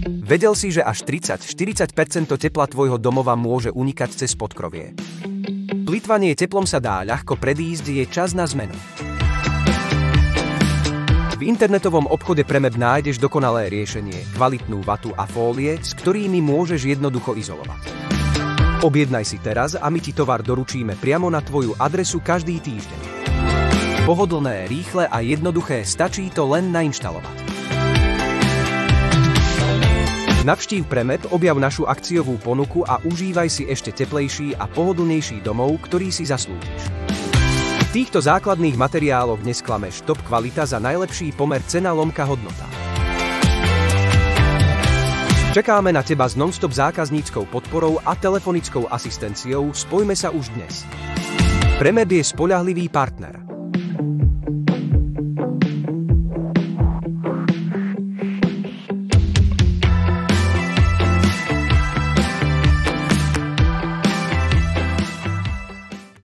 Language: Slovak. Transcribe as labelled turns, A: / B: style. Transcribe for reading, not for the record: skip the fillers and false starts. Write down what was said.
A: Vedel si, že až 30–40% tepla tvojho domova môže unikať cez podkrovie? Plytvanie teplom sa dá ľahko predísť, je čas na zmenu. V internetovom obchode Premeb nájdeš dokonalé riešenie, kvalitnú vatu a fólie, s ktorými môžeš jednoducho izolovať. Objednaj si teraz a my ti tovar doručíme priamo na tvoju adresu každý týždeň. Pohodlné, rýchle a jednoduché, stačí to len nainštalovať. Navštív Premeb, objav našu akciovú ponuku a užívaj si ešte teplejší a pohodlnejší domov, ktorý si zaslúžiš. V týchto základných materiáloch nesklameš, top kvalita za najlepší pomer cena/hodnota. Čakáme na teba s non-stop zákazníckou podporou a telefonickou asistenciou, spojme sa už dnes. Premeb je spoľahlivý partner.